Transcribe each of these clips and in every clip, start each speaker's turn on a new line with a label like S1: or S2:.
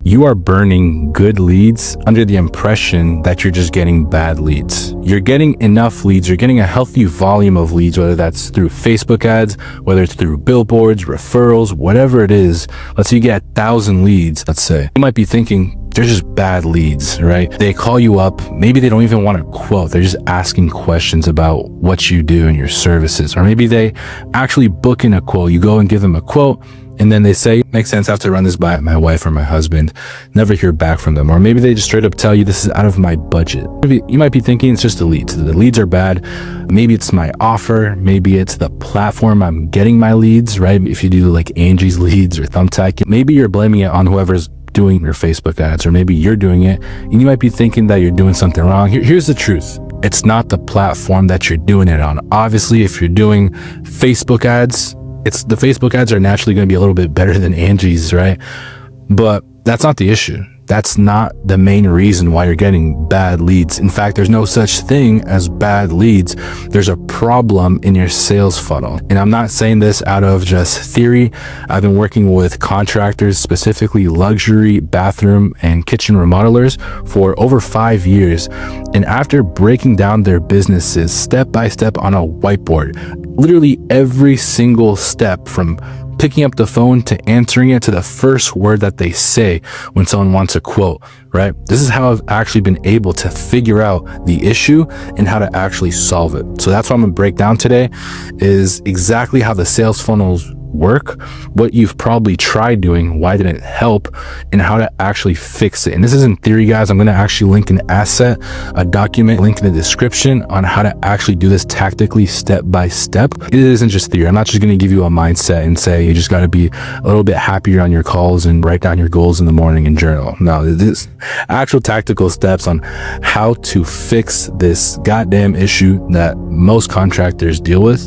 S1: you are burning good leads under the impression that you're just getting bad leads. You're getting enough leads, you're getting a healthy volume of leads, whether that's through Facebook ads, whether it's through billboards, referrals, whatever it is. Let's say you get 1,000 leads, let's say. You might be thinking, they're just bad leads, right? They call you up, maybe they don't even want to quote, they're just asking questions about what you do and your services. Or maybe they actually book in a quote, you go and give them a quote, and then they say, makes sense, I have to run this by my wife or my husband, never hear back from them. Or maybe they just straight up tell you, this is out of my budget. You might be thinking it's just the leads. The leads are bad. Maybe it's my offer. Maybe it's the platform I'm getting my leads, right? If you do like Angie's Leads or Thumbtack, maybe you're blaming it on whoever's doing your Facebook ads, or maybe you're doing it and you might be thinking that you're doing something wrong. Here's the truth. It's not the platform that you're doing it on. Obviously, if you're doing Facebook ads, the Facebook ads are naturally going to be a little bit better than Angie's, right? But that's not the issue. That's not the main reason why you're getting bad leads. In fact, there's no such thing as bad leads. There's a problem in your sales funnel. And I'm not saying this out of just theory. I've been working with contractors, specifically luxury bathroom and kitchen remodelers, for over 5 years. And after breaking down their businesses step by step on a whiteboard, literally every single step from picking up the phone to answering it to the first word that they say when someone wants a quote, right? This is how I've actually been able to figure out the issue and how to actually solve it. So that's what I'm gonna break down today, is exactly how the sales funnels work, what you've probably tried doing, why didn't it help, and how to actually fix it. And this isn't theory, guys. I'm going to actually link an asset, a document, link in the description on how to actually do this tactically, step by step. It isn't just theory. I'm not just going to give you a mindset and say you just got to be a little bit happier on your calls and write down your goals in the morning and journal. No, this actual tactical steps on how to fix this goddamn issue that most contractors deal with.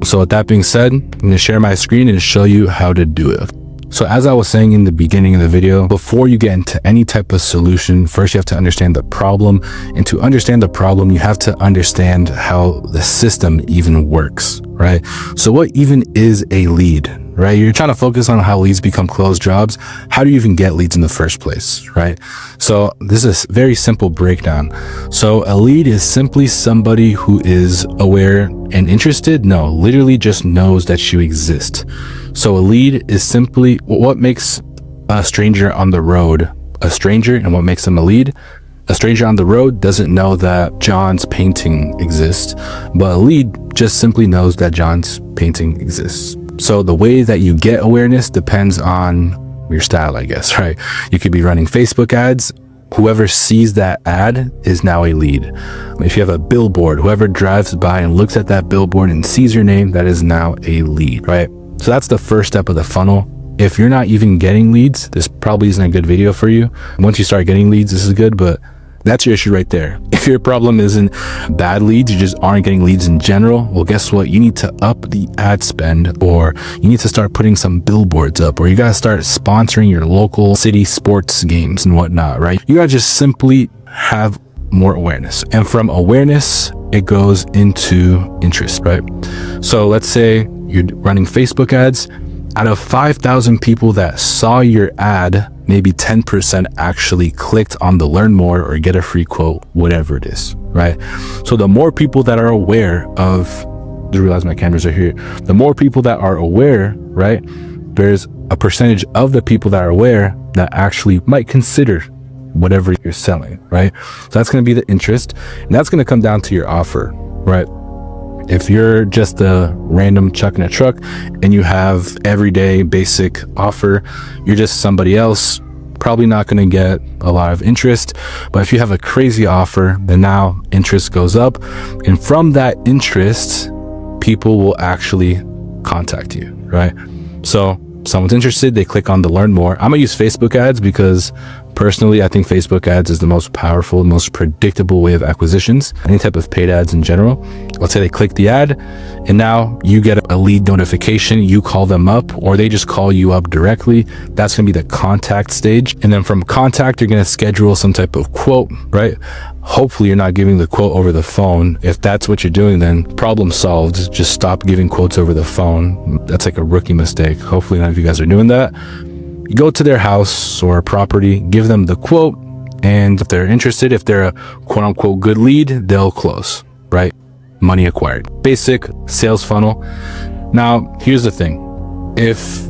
S1: So with that being said, I'm going to share my screen and show you how to do it. So as I was saying in the beginning of the video, before you get into any type of solution, first you have to understand the problem. And to understand the problem, you have to understand how the system even works, right? So what even is a lead, right? You're trying to focus on how leads become closed jobs. How do you even get leads in the first place, right? So this is a very simple breakdown. So a lead is simply somebody who is aware and interested. No, literally just knows that you exist. So a lead is simply what makes a stranger on the road a stranger, and what makes them a lead. A stranger on the road doesn't know that John's painting exists, but a lead just simply knows that John's painting exists. So the way that you get awareness depends on your style, I guess, right? You could be running Facebook ads. Whoever sees that ad is now a lead. If you have a billboard, whoever drives by and looks at that billboard and sees your name, that is now a lead, right? So that's the first step of the funnel. If you're not even getting leads, this probably isn't a good video for you. Once you start getting leads, this is good, but that's your issue right there. If your problem isn't bad leads, you just aren't getting leads in general, well, guess what? You need to up the ad spend, or you need to start putting some billboards up, or you gotta start sponsoring your local city sports games and whatnot, right? You gotta just simply have more awareness. And from awareness, it goes into interest, right? So let's say you're running Facebook ads. Out of 5,000 people that saw your ad, maybe 10% actually clicked on the learn more or get a free quote, whatever it is, right? So the more people that are aware of, just realize my cameras are here. The more people that are aware, right? There's a percentage of the people that are aware that actually might consider whatever you're selling, right? So that's going to be the interest, and that's going to come down to your offer, right? If you're just a random chuck in a truck and you have everyday basic offer, you're just somebody else, probably not going to get a lot of interest. But if you have a crazy offer, then now interest goes up, and from that interest, people will actually contact you, right? So someone's interested, they click on the learn more. I'm gonna use Facebook ads because personally, I think Facebook ads is the most powerful, most predictable way of acquisitions, any type of paid ads in general. Let's say they click the ad and now you get a lead notification, you call them up, or they just call you up directly. That's gonna be the contact stage. And then from contact, you're gonna schedule some type of quote, right? Hopefully you're not giving the quote over the phone. If that's what you're doing, then problem solved. Just stop giving quotes over the phone. That's like a rookie mistake. Hopefully none of you guys are doing that. You go to their house or property, give them the quote, and if they're interested, if they're a quote unquote good lead, they'll close, right? Money acquired. Basic sales funnel. Now, here's the thing. If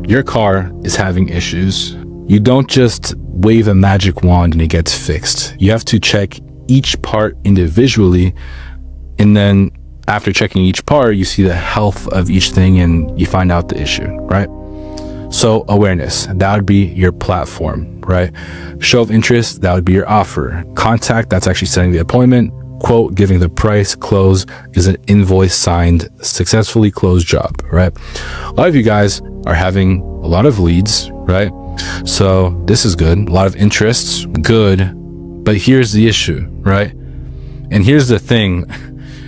S1: your car is having issues, you don't just wave a magic wand and it gets fixed. You have to check each part individually, and then after checking each part, you see the health of each thing and you find out the issue, right? So awareness, that would be your platform, right? Show of interest, that would be your offer. Contact, that's actually setting the appointment. Quote, giving the price. Close is an invoice signed, successfully closed job, right? A lot of you guys are having a lot of leads, right? So this is good. A lot of interests, good. But here's the issue, right? And here's the thing.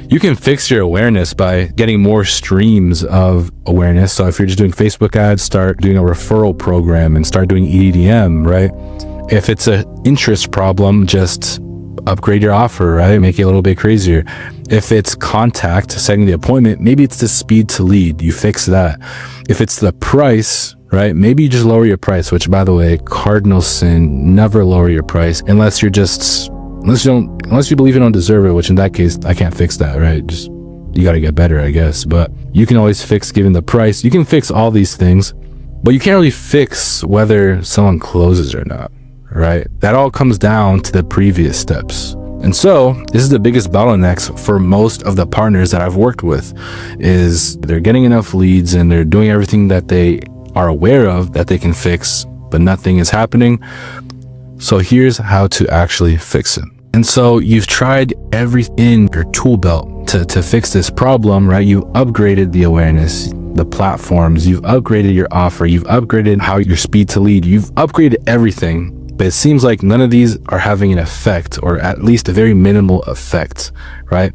S1: You can fix your awareness by getting more streams of awareness. So if you're just doing Facebook ads, start doing a referral program and start doing EDM, right? If it's an interest problem, just upgrade your offer, right? Make it a little bit crazier. If it's contact, setting the appointment, maybe it's the speed to lead. You fix that. If it's the price, right? Maybe you just lower your price, which, by the way, cardinal sin, never lower your price unless you believe you don't deserve it, which in that case, I can't fix that, right? Just, you got to get better, I guess. But you can always fix giving the price. You can fix all these things, but you can't really fix whether someone closes or not, right? That all comes down to the previous steps. And so this is the biggest bottlenecks for most of the partners that I've worked with, is they're getting enough leads and they're doing everything that they are aware of that they can fix, but nothing is happening. So here's how to actually fix it. And so you've tried everything in your tool belt to fix this problem, right? You upgraded the awareness, the platforms, you've upgraded your offer, you've upgraded how your speed to lead, you've upgraded everything. But it seems like none of these are having an effect, or at least a very minimal effect, right?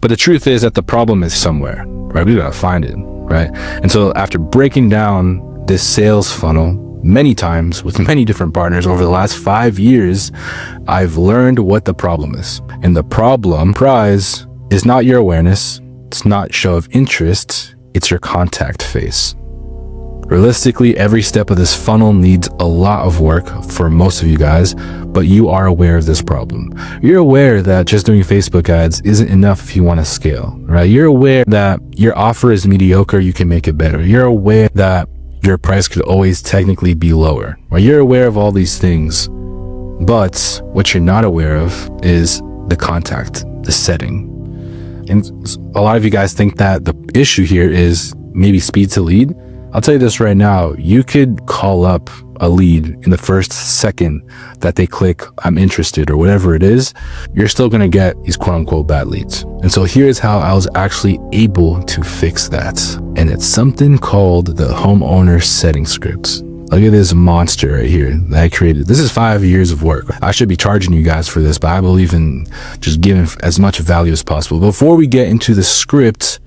S1: But the truth is that the problem is somewhere, right? We gotta find it, right? And so after breaking down this sales funnel many times with many different partners over the last 5 years, I've learned what the problem is. And the problem prize is not your awareness, it's not show of interest, it's your contact phase. Realistically, every step of this funnel needs a lot of work for most of you guys, but you are aware of this problem. You're aware that just doing Facebook ads isn't enough if you want to scale, right? You're aware that your offer is mediocre, you can make it better. You're aware that your price could always technically be lower, right? You're aware of all these things, but what you're not aware of is the contact, the setting. And a lot of you guys think that the issue here is maybe speed to lead. I'll tell you this right now, you could call up a lead in the first second that they click, I'm interested, or whatever it is, you're still going to get these quote unquote bad leads. And so here's how I was actually able to fix that. And it's something called the homeowner setting script. Look at this monster right here that I created. This is 5 years of work. I should be charging you guys for this, but I believe in just giving as much value as possible. Before we get into the script,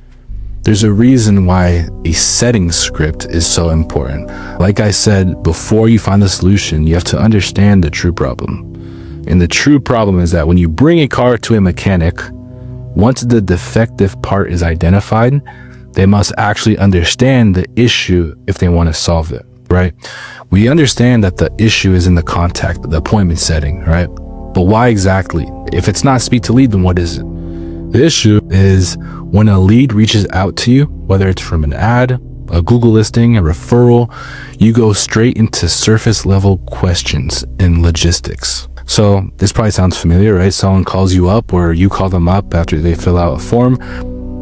S1: there's a reason why a setting script is so important. Like I said, before you find the solution, you have to understand the true problem. And the true problem is that when you bring a car to a mechanic, once the defective part is identified, they must actually understand the issue if they want to solve it, right? We understand that the issue is in the contact, the appointment setting, right? But why exactly? If it's not speed to lead, then what is it? The issue is when a lead reaches out to you, whether it's from an ad, a Google listing, a referral, you go straight into surface level questions and logistics. So this probably sounds familiar, right? Someone calls you up or you call them up after they fill out a form.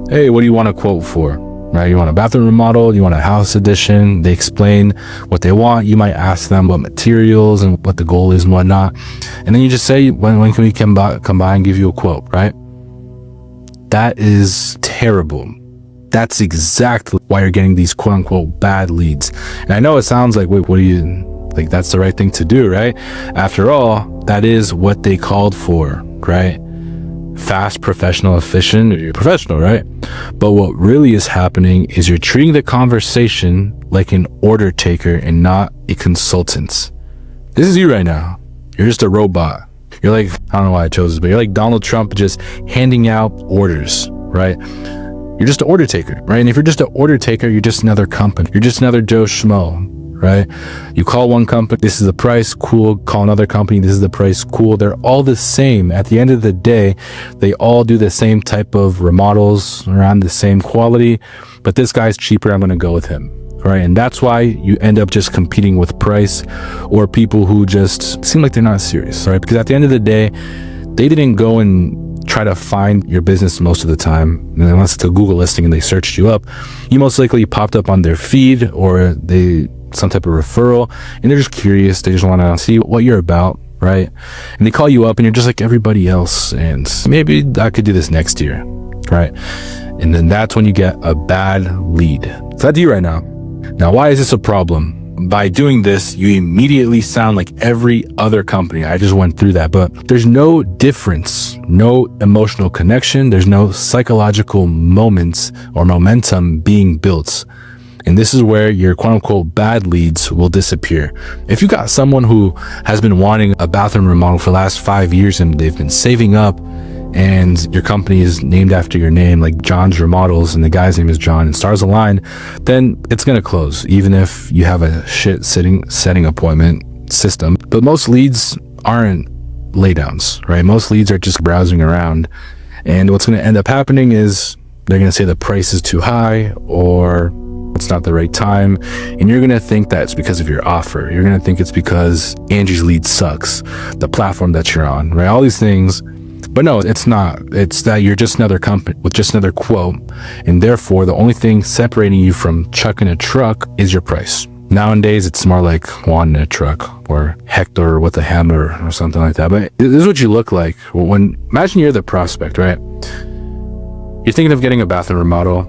S1: Hey, what do you want a quote for? Right? You want a bathroom remodel, you want a house addition. They explain what they want. You might ask them what materials and what the goal is and whatnot. And then you just say, when can we come by and give you a quote, right? That is terrible. That's exactly why you're getting these quote unquote bad leads. And I know it sounds like, wait, what do you, like that's the right thing to do, right? After all, that is what they called for, right? Fast, professional, efficient, you're professional, right? But what really is happening is you're treating the conversation like an order taker and not a consultant. This is you right now. You're just a robot. You're like, I don't know why I chose this, but you're like Donald Trump just handing out orders, right? You're just an order taker, right? And if you're just an order taker, you're just another company. You're just another Joe Schmo, right? You call one company, this is the price, cool. Call another company, this is the price, cool. They're all the same. At the end of the day, they all do the same type of remodels around the same quality, but this guy's cheaper, I'm going to go with him, right? And that's why you end up just competing with price or people who just seem like they're not serious, right? Because at the end of the day, they didn't go and try to find your business most of the time. And unless it's a Google listing and they searched you up, you most likely popped up on their feed or some type of referral, and they're just curious. They just want to see what you're about, right? And they call you up and you're just like everybody else, and maybe I could do this next year, right? And then that's when you get a bad lead. So that's you right now. Now, why is this a problem? By doing this, you immediately sound like every other company. I just went through that, but there's no difference, no emotional connection. There's no psychological moments or momentum being built. And this is where your quote unquote bad leads will disappear. If you got someone who has been wanting a bathroom remodel for the last 5 years and they've been saving up, and your company is named after your name, like John's Remodels, and the guy's name is John, and stars align, then it's going to close, even if you have a shit setting appointment system. But most leads aren't laydowns, right? Most leads are just browsing around. And what's going to end up happening is they're going to say the price is too high or it's not the right time. And you're going to think that it's because of your offer. You're going to think it's because Angie's lead sucks, the platform that you're on, right? All these things. But no, it's not. It's that you're just another company with just another quote. And therefore, the only thing separating you from Chuck in a truck is your price. Nowadays, it's more like Juan in a truck or Hector with a hammer or something like that. But this is what you look like. Imagine you're the prospect, right? You're thinking of getting a bathroom remodel.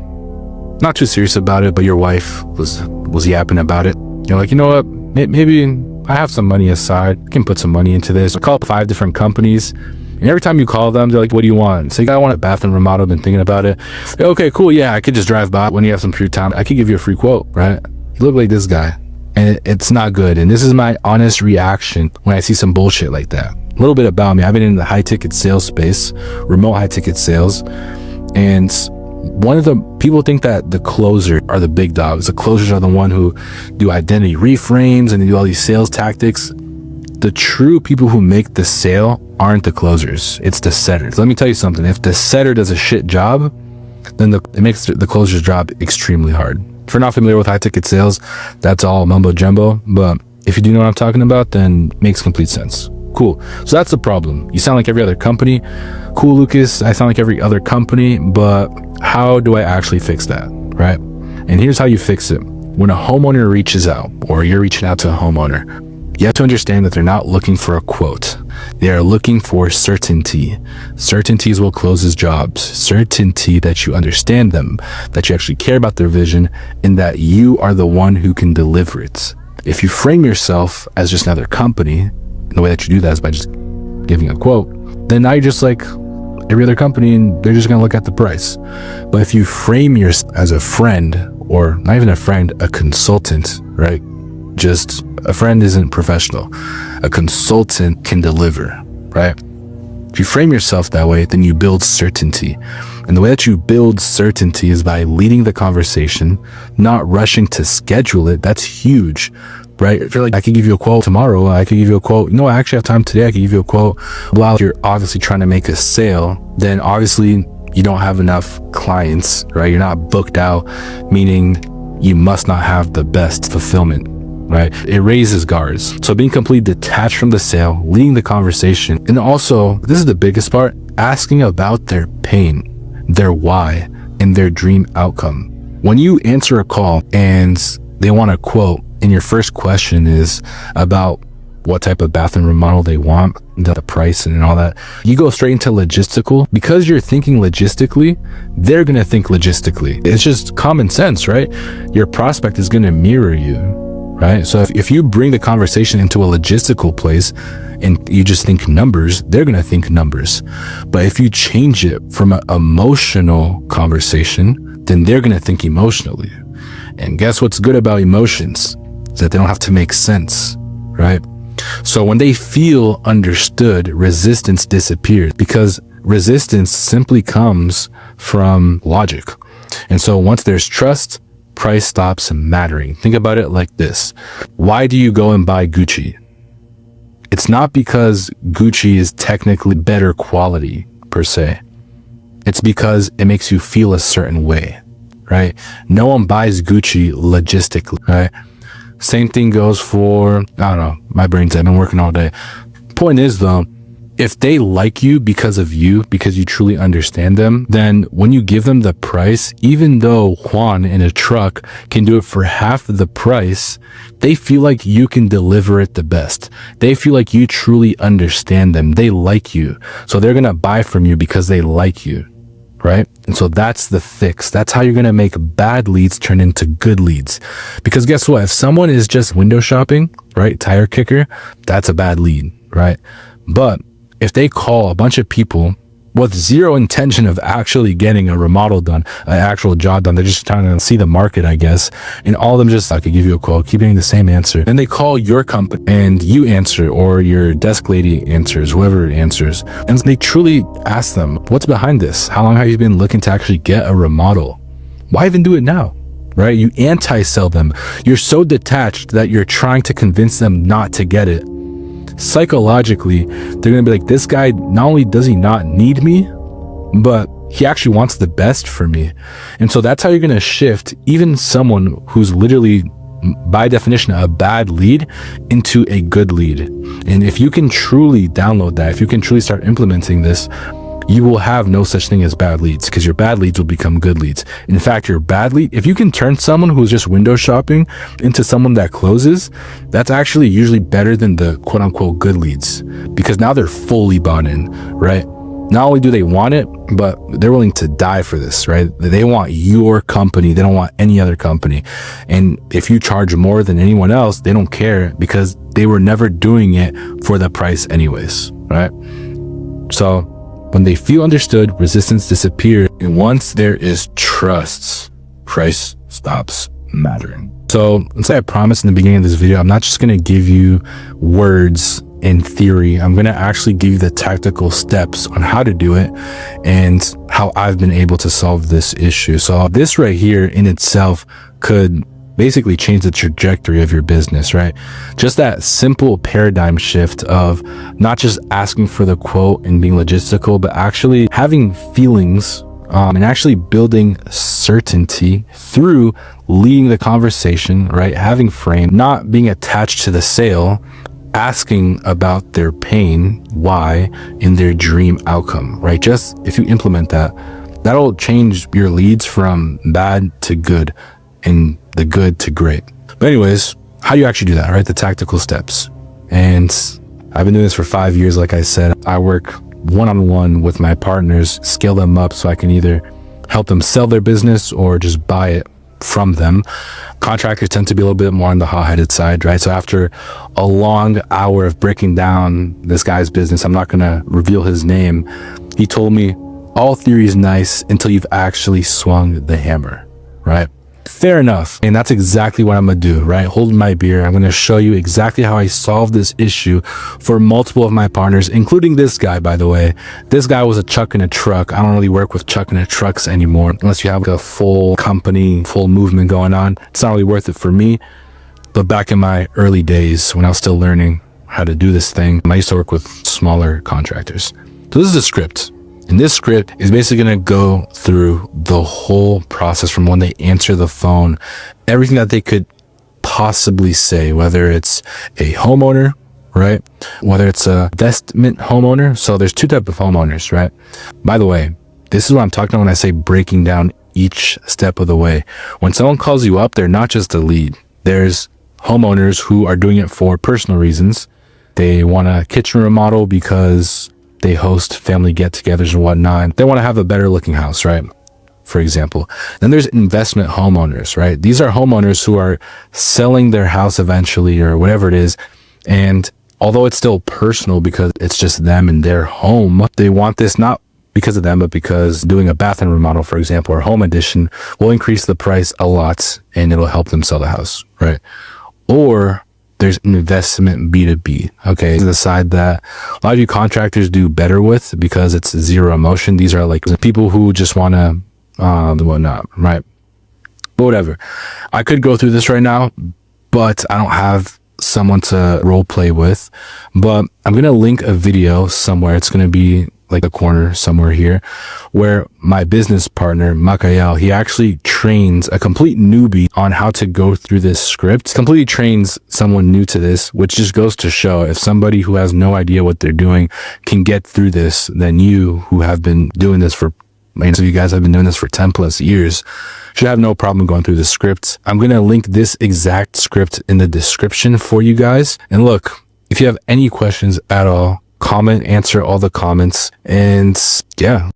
S1: Not too serious about it, but your wife was yapping about it. You're like, you know what? Maybe I have some money aside. I can put some money into this. I call up 5 different companies. And every time you call them, they're like, what do you want? So I want a bathroom remodel. Been thinking about it. Okay, cool. Yeah, I could just drive by when you have some free time. I could give you a free quote, right? You look like this guy. And it's not good. And this is my honest reaction when I see some bullshit like that. A little bit about me. I've been in the high ticket sales space, remote high ticket sales. And one of the people think that the closers are the big dogs. The closers are the one who do identity reframes and they do all these sales tactics. The true people who make the sale aren't the closers. It's the setters. Let me tell you something. If the setter does a shit job, then it makes the closer's job extremely hard. If you're not familiar with high ticket sales, that's all mumbo jumbo. But if you do know what I'm talking about, then it makes complete sense. Cool. So that's the problem. You sound like every other company. Cool, Lucas. I sound like every other company, but how do I actually fix that? Right? And here's how you fix it. When a homeowner reaches out, or you're reaching out to a homeowner, you have to understand that they're not looking for a quote. They are looking for certainty. Certainty is what closes jobs. Certainty that you understand them, that you actually care about their vision, and that you are the one who can deliver it. If you frame yourself as just another company, and the way that you do that is by just giving a quote, then now you're just like every other company and they're just going to look at the price. But if you frame yourself as a friend, or not even a friend, a consultant, right? Just a friend isn't professional. A consultant can deliver, right? If you frame yourself that way, then you build certainty. And the way that you build certainty is by leading the conversation, not rushing to schedule it. That's huge, right? If you're like, I could give you a quote tomorrow, I could give you a quote, you know, I actually have time today, I could give you a quote. While you're obviously trying to make a sale, then obviously you don't have enough clients, right? You're not booked out, meaning you must not have the best fulfillment, right? It raises guards. So being completely detached from the sale, leading the conversation, and also, this is the biggest part, asking about their pain, their why, and their dream outcome. When you answer a call and they want a quote, and your first question is about what type of bathroom remodel they want, the price and all that, you go straight into logistical. Because you're thinking logistically, they're going to think logistically. It's just common sense, right? Your prospect is going to mirror you, right? So if you bring the conversation into a logistical place and you just think numbers, they're going to think numbers. But if you change it from an emotional conversation, then they're going to think emotionally. And guess what's good about emotions? Is that they don't have to make sense, right? So when they feel understood, resistance disappears, because resistance simply comes from logic. And so once there's trust, price stops mattering. Think about it like this. Why do you go and buy Gucci? It's not because Gucci is technically better quality per se. It's because it makes you feel a certain way, right? No one buys Gucci logistically, right? Same thing goes for, I don't know, my brain's, I've been working all day. Point is though, if they like you because of you, because you truly understand them, then when you give them the price, even though Juan in a truck can do it for half the price, they feel like you can deliver it the best. They feel like you truly understand them. They like you. So they're going to buy from you because they like you, right? And so that's the fix. That's how you're going to make bad leads turn into good leads. Because guess what? If someone is just window shopping, right? Tire kicker, that's a bad lead, right? But if they call a bunch of people with zero intention of actually getting a remodel done, an actual job done, they're just trying to see the market, I guess, and all of them just, I could give you a quote, keep getting the same answer. Then they call your company and you answer, or your desk lady answers, whoever answers, and they truly ask them, what's behind this? How long have you been looking to actually get a remodel? Why even do it now? Right? You anti-sell them. You're so detached that you're trying to convince them not to get it. Psychologically, they're gonna be like, this guy, not only does he not need me, but he actually wants the best for me. And so that's how you're gonna shift even someone who's literally by definition a bad lead into a good lead. And if you can truly download that, if you can truly start implementing this, you will have no such thing as bad leads, because your bad leads will become good leads. In fact, your bad lead, if you can turn someone who's just window shopping into someone that closes, that's actually usually better than the quote unquote good leads, because now they're fully bought in, right? Not only do they want it, but they're willing to die for this, right? They want your company. They don't want any other company. And if you charge more than anyone else, they don't care, because they were never doing it for the price anyways, right? So when they feel understood, resistance disappears. And once there is trust, price stops mattering. So let's say I promised in the beginning of this video, I'm not just going to give you words in theory. I'm going to actually give you the tactical steps on how to do it and how I've been able to solve this issue. So this right here in itself could basically change the trajectory of your business, right? Just that simple paradigm shift of not just asking for the quote and being logistical, but actually having feelings and actually building certainty through leading the conversation, right? Having frame, not being attached to the sale, asking about their pain, why, in their dream outcome, right? Just if you implement that, that'll change your leads from bad to good and the good to great. But anyways, how do you actually do that, right? The tactical steps. And I've been doing this for 5 years. Like I said, I work one-on-one with my partners, scale them up so I can either help them sell their business or just buy it from them. Contractors tend to be a little bit more on the hot-headed side, right? So after a long hour of breaking down this guy's business, I'm not going to reveal his name. He told me, all theory is nice until you've actually swung the hammer, right? Fair enough. And that's exactly what I'm gonna do, right? Hold my beer. I'm gonna show you exactly how I solved this issue for multiple of my partners, including this guy, by the way. This guy was a chuck in a truck. I don't really work with chuck in a trucks anymore, unless you have a full company, full movement going on. It's not really worth it for me. But back in my early days, when I was still learning how to do this thing, I used to work with smaller contractors. So this is the script. And this script is basically going to go through the whole process from when they answer the phone, everything that they could possibly say, whether it's a homeowner, right? Whether it's a investment homeowner. So there's two types of homeowners, right? By the way, this is what I'm talking about when I say breaking down each step of the way. When someone calls you up, they're not just a lead. There's homeowners who are doing it for personal reasons. They want a kitchen remodel because they host family get-togethers and whatnot. They want to have a better looking house, right? For example. Then there's investment homeowners, right? These are homeowners who are selling their house eventually or whatever it is. And although it's still personal because it's just them and their home, they want this not because of them, but because doing a bathroom remodel, for example, or home addition will increase the price a lot and it'll help them sell the house, right? Or there's investment B2B. Okay, the side that a lot of you contractors do better with because it's zero emotion. These are like people who just want to whatnot, right? But whatever. I could go through this right now, but I don't have someone to role play with. But I'm going to link a video somewhere. It's going to be like the corner somewhere here, where my business partner, Makael, he actually trains a complete newbie on how to go through this script. Completely trains someone new to this, which just goes to show if somebody who has no idea what they're doing can get through this, then you who have been doing this for, so you guys have been doing this for 10 plus years, should have no problem going through the script. I'm going to link this exact script in the description for you guys. And look, if you have any questions at all, comment, answer all the comments, and yeah.